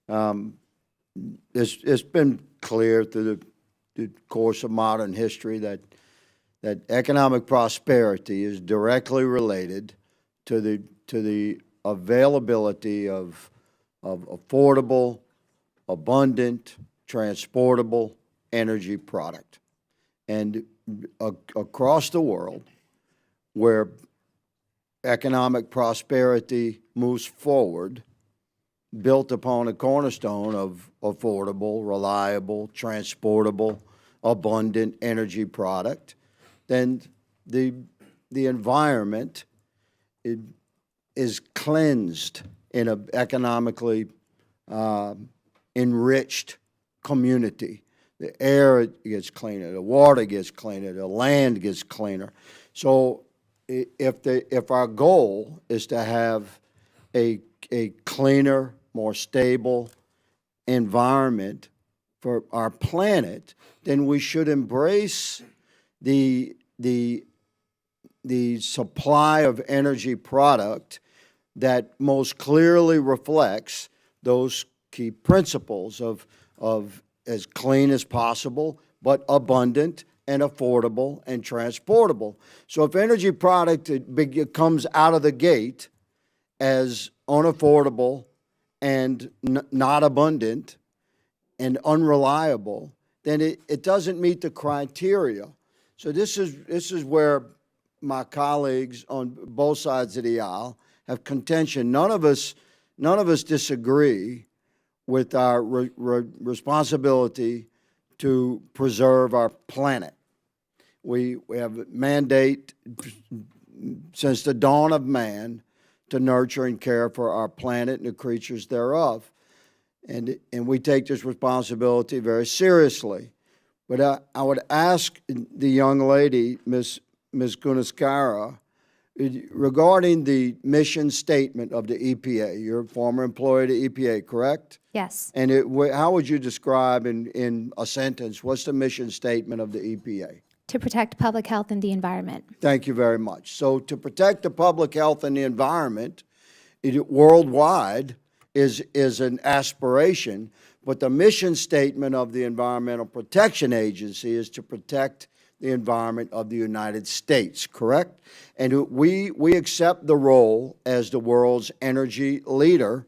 Um, it's been clear through the course of modern history that economic prosperity is directly related to the availability of affordable, abundant, transportable energy product. And across the world, where economic prosperity moves forward, built upon a cornerstone of affordable, reliable, transportable, abundant energy product, then the environment is cleansed in an economically enriched community. The air gets cleaner, the water gets cleaner, the land gets cleaner. So if our goal is to have a cleaner, more stable environment for our planet, then we should embrace the supply of energy product that most clearly reflects those key principles of as clean as possible, but abundant and affordable and transportable. So if energy product comes out of the gate as unaffordable and not abundant and unreliable, then it doesn't meet the criteria. So this is where my colleagues on both sides of the aisle have contention. None of us disagree with our responsibility to preserve our planet. We have a mandate since the dawn of man to nurture and care for our planet and the creatures thereof. And we take this responsibility very seriously. But I would ask the young lady, Ms. Gunaskara, regarding the mission statement of the EPA. You're a former employee of the EPA, correct? Yes. And how would you describe in a sentence, what's the mission statement of the EPA? To protect public health and the environment. Thank you very much. So to protect the public health and the environment worldwide is an aspiration, but the mission statement of the Environmental Protection Agency is to protect the environment of the United States, correct? And we accept the role as the world's energy leader,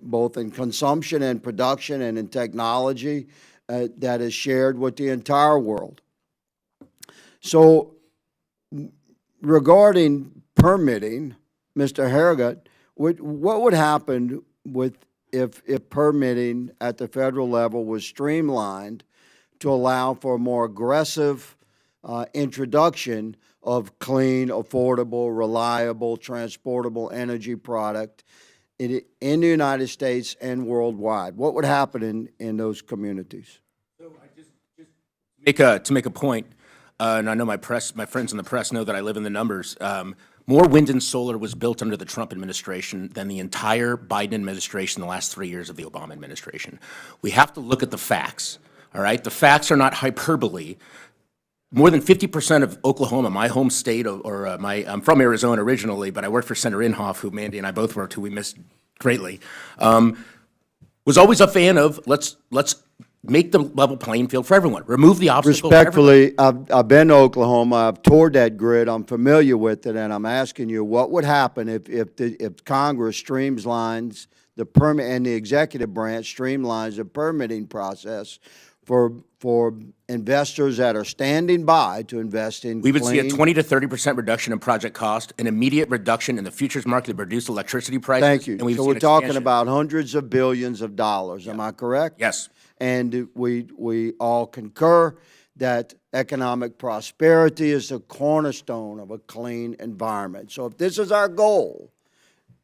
both in consumption and production and in technology that is shared with the entire world. So regarding permitting, Mr. Harrigan, what would happen if permitting at the federal level was streamlined to allow for a more aggressive introduction of clean, affordable, reliable, transportable energy product in the United States and worldwide? What would happen in those communities? So I just to make a point, and I know my friends in the press know that I live in the numbers. More wind and solar was built under the Trump administration than the entire Biden administration in the last 3 years of the Obama administration. We have to look at the facts, all right? The facts are not hyperbole. More than 50% of Oklahoma, my home state, I'm from Arizona originally, but I worked for Senator Inhofe, who Mandy and I both worked, who we missed greatly, was always a fan of let's make the level playing field for everyone. Remove the obstacles. Respectfully, I've been to Oklahoma. I've toured that grid. I'm familiar with it, and I'm asking you, what would happen if Congress streamlines the permit and the executive branch streamlines the permitting process for investors that are standing by to invest in We would see a 20 to 30% reduction in project cost, an immediate reduction in the futures market to reduce electricity prices. Thank you. So we're talking about hundreds of billions of dollars. Am I correct? Yes. And we all concur that economic prosperity is the cornerstone of a clean environment. So if this is our goal,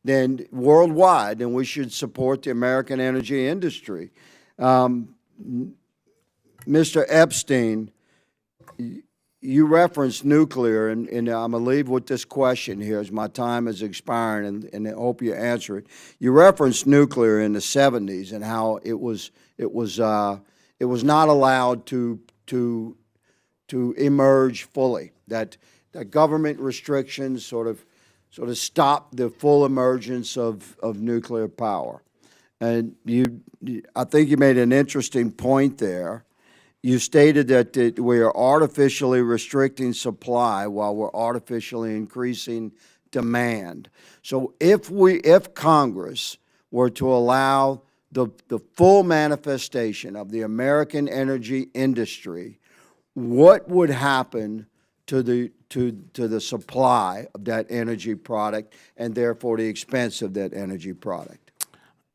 then worldwide, then we should support the American energy industry. Mr. Epstein, you referenced nuclear, and I'm going to leave with this question here as my time is expiring, and I hope you answer it. You referenced nuclear in the 70s and how it was not allowed to emerge fully. That government restrictions sort of stopped the full emergence of nuclear power. and I think you made an interesting point there. You stated that we are artificially restricting supply while we're artificially increasing demand. So if Congress were to allow the full manifestation of the American energy industry, what would happen to the supply of that energy product and therefore the expense of that energy product?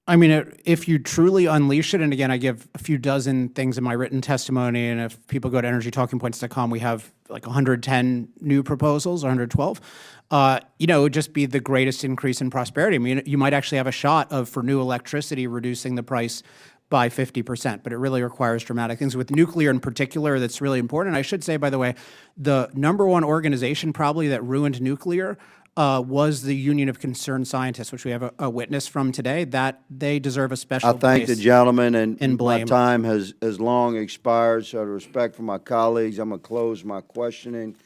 I mean, if you truly unleash it, and again, I give a few dozen things in my written testimony, and if people go to energytalkingpoints.com, we have like 110 new proposals, or 112. You know, it would just be the greatest increase in prosperity. I mean, you might actually have a shot of, for new electricity, reducing the price by 50%, but it really requires dramatic things. With nuclear in particular, that's really important. I should say, by the way, the #1 organization probably that ruined nuclear was the Union of Concerned Scientists, which we have a witness from today, that they deserve a special I thank the place gentleman, and in my blame. time has long expired, so out of respect for my colleagues, I'm going to close my questioning.